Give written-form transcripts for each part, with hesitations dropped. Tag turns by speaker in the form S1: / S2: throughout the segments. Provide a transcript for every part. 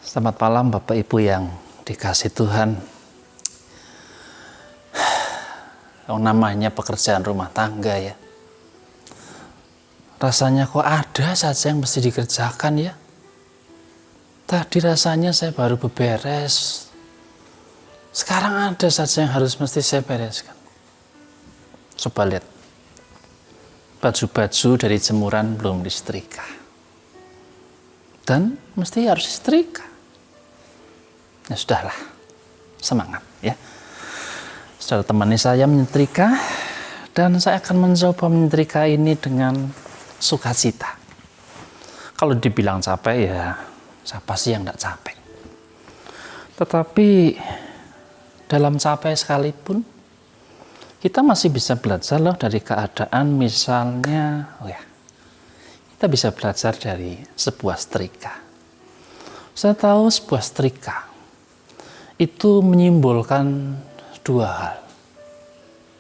S1: Selamat malam Bapak Ibu yang dikasih Tuhan. Yang namanya pekerjaan rumah tangga ya. Rasanya kok ada saja yang mesti dikerjakan ya. Tadi rasanya saya baru beberes. Sekarang ada saja yang harus mesti saya bereskan. Coba lihat. Baju-baju dari jemuran belum disetrika. Dan mesti harus disetrika. Ya sudahlah, semangat ya. Saudara temani saya menyetrika dan saya akan mencoba menyetrika ini dengan sukacita. Kalau dibilang capek ya, siapa sih yang tidak capek? Tetapi dalam capek sekalipun kita masih bisa belajar loh dari keadaan misalnya, kita bisa belajar dari sebuah setrika. Saya tahu sebuah setrika itu menyimbolkan dua hal.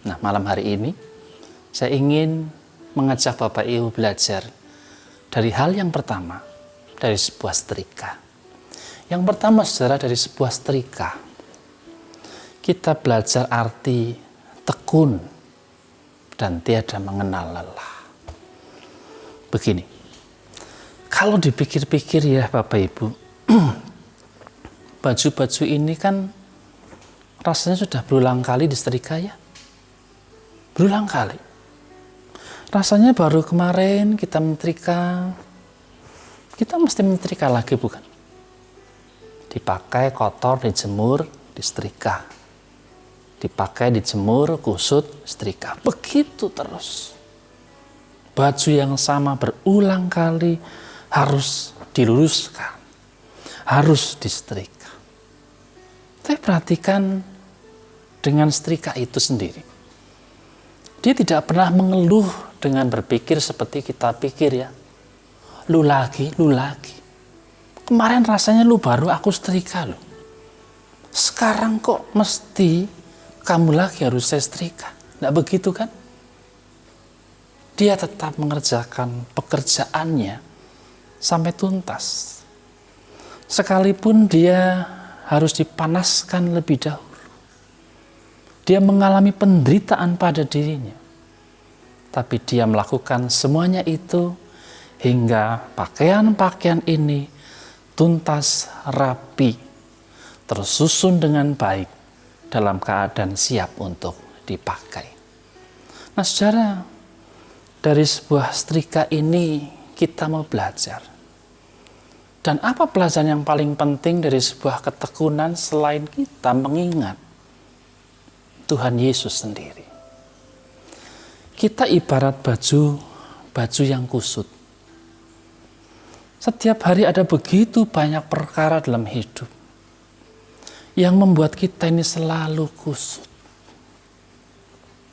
S1: Nah, malam hari ini saya ingin mengajak Bapak Ibu belajar dari hal yang pertama, dari sebuah setrika. Yang pertama, saudara, dari sebuah setrika, kita belajar arti tekun dan tiada mengenal lelah. Begini, kalau dipikir-pikir ya Bapak Ibu, baju-baju ini kan rasanya sudah berulang kali disetrika ya. Berulang kali. Rasanya baru kemarin kita menyetrika, kita mesti menyetrika lagi bukan? Dipakai kotor, dijemur, disetrika. Dipakai, dijemur, kusut, setrika. Begitu terus. Baju yang sama berulang kali harus diluruskan, harus disetrika. Saya perhatikan dengan setrika itu sendiri. Dia tidak pernah mengeluh dengan berpikir seperti kita pikir ya. Lu lagi. Kemarin rasanya lu baru aku setrika lu. Sekarang kok mesti kamu lagi harus saya setrika. Tidak begitu kan? Dia tetap mengerjakan pekerjaannya sampai tuntas. Sekalipun dia harus dipanaskan lebih dahulu. Dia mengalami penderitaan pada dirinya. Tapi dia melakukan semuanya itu hingga pakaian-pakaian ini tuntas, rapi, tersusun dengan baik dalam keadaan siap untuk dipakai. Nah, saudara, dari sebuah setrika ini kita mau belajar. Dan apa pelajaran yang paling penting dari sebuah ketekunan selain kita mengingat Tuhan Yesus sendiri? Kita ibarat baju yang kusut. Setiap hari ada begitu banyak perkara dalam hidup yang membuat kita ini selalu kusut.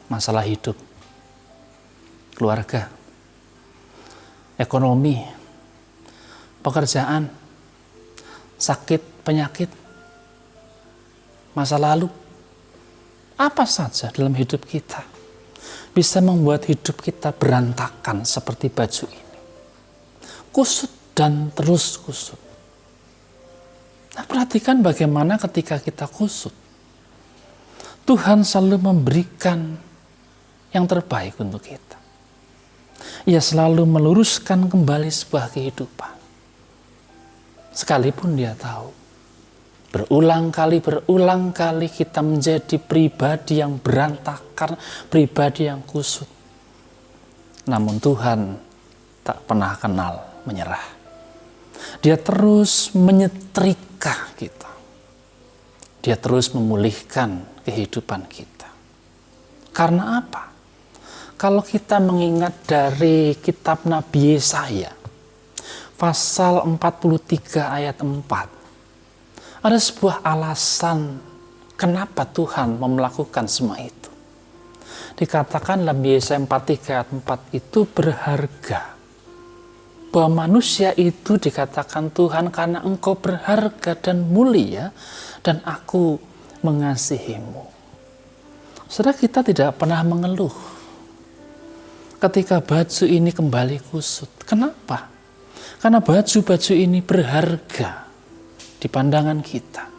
S1: Masalah hidup, keluarga, ekonomi, pekerjaan, sakit, penyakit, masa lalu, apa saja dalam hidup kita bisa membuat hidup kita berantakan seperti baju ini. Kusut dan terus kusut. Nah, perhatikan bagaimana ketika kita kusut, Tuhan selalu memberikan yang terbaik untuk kita. Ia selalu meluruskan kembali sebuah kehidupan. Sekalipun dia tahu, berulang kali kita menjadi pribadi yang berantakan, pribadi yang kusut. Namun Tuhan tak pernah kenal menyerah. Dia terus menyetrika kita. Dia terus memulihkan kehidupan kita. Karena apa? Kalau kita mengingat dari kitab Nabi Yesaya, pasal 43 ayat 4. Ada sebuah alasan kenapa Tuhan melakukan semua itu. Dikatakan dalam Yesaya 43 ayat 4 itu berharga. Bahwa manusia itu dikatakan Tuhan karena engkau berharga dan mulia dan aku mengasihimu. Saudara, kita tidak pernah mengeluh ketika baju ini kembali kusut. Kenapa? Karena baju-baju ini berharga di di pandangan kita.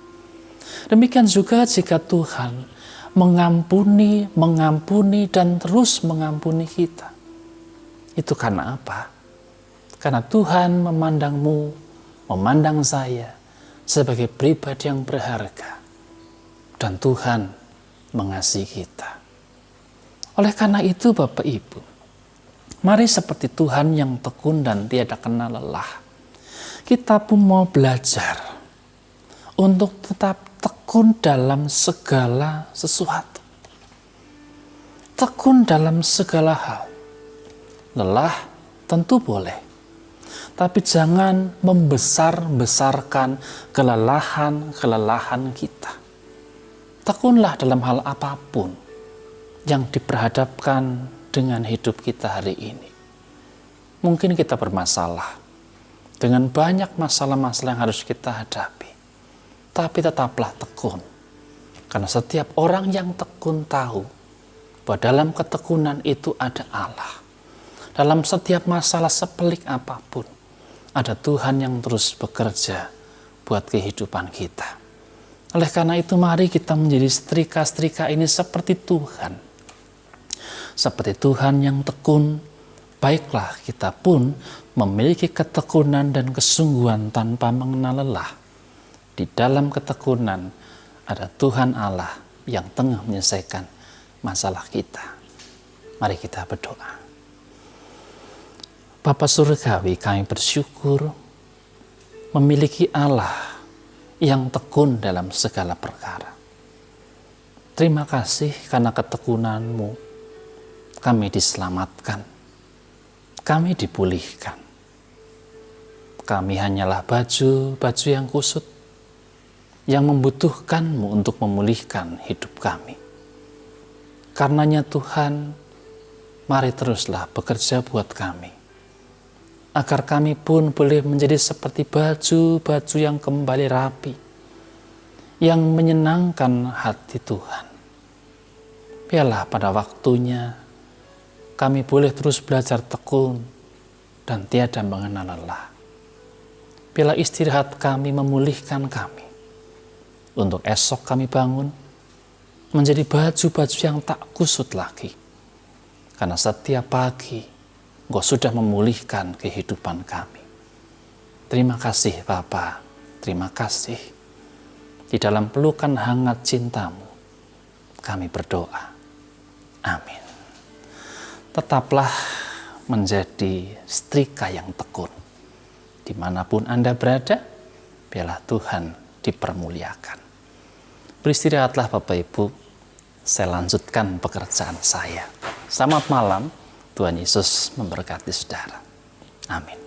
S1: Demikian juga jika Tuhan mengampuni, dan terus mengampuni kita. Itu karena apa? Karena Tuhan memandangmu, memandang saya sebagai pribadi yang berharga. Dan Tuhan mengasihi kita. Oleh karena itu Bapak Ibu, mari seperti Tuhan yang tekun dan tiada kenal lelah. Kita pun mau belajar untuk tetap tekun dalam segala sesuatu. Tekun dalam segala hal. Lelah tentu boleh. Tapi jangan membesar-besarkan kelelahan kita. Tekunlah dalam hal apapun yang diperhadapkan dengan hidup kita hari ini. Mungkin kita bermasalah dengan banyak masalah-masalah yang harus kita hadapi. Tapi tetaplah tekun. Karena setiap orang yang tekun tahu bahwa dalam ketekunan itu ada Allah. Dalam setiap masalah sepelik apapun, ada Tuhan yang terus bekerja buat kehidupan kita. Oleh karena itu mari kita menjadi setrika-setrika ini seperti Tuhan. Seperti Tuhan yang tekun, baiklah kita pun memiliki ketekunan dan kesungguhan tanpa mengenal lelah. Di dalam ketekunan ada Tuhan Allah yang tengah menyelesaikan masalah kita. Mari kita berdoa. Bapa Surgawi, kami bersyukur memiliki Allah yang tekun dalam segala perkara. Terima kasih karena ketekunan-Mu kami diselamatkan, kami dipulihkan. Kami hanyalah baju yang kusut yang membutuhkan-Mu untuk memulihkan hidup kami. Karenanya Tuhan, mari teruslah bekerja buat kami, agar kami pun boleh menjadi seperti baju yang kembali rapi, yang menyenangkan hati Tuhan. Biarlah pada waktunya kami boleh terus belajar tekun dan tiada mengenal lelah. Biarlah istirahat kami memulihkan kami, untuk esok kami bangun menjadi baju yang tak kusut lagi. Karena setiap pagi Engkau sudah memulihkan kehidupan kami. Terima kasih Bapa, terima kasih. Di dalam pelukan hangat cinta-Mu, kami berdoa. Amin. Tetaplah menjadi setrika yang tekun. Dimanapun Anda berada, biarlah Tuhan dipermuliakan. Beristirahatlah Bapak Ibu, saya lanjutkan pekerjaan saya. Selamat malam. Tuhan Yesus memberkati saudara. Amin.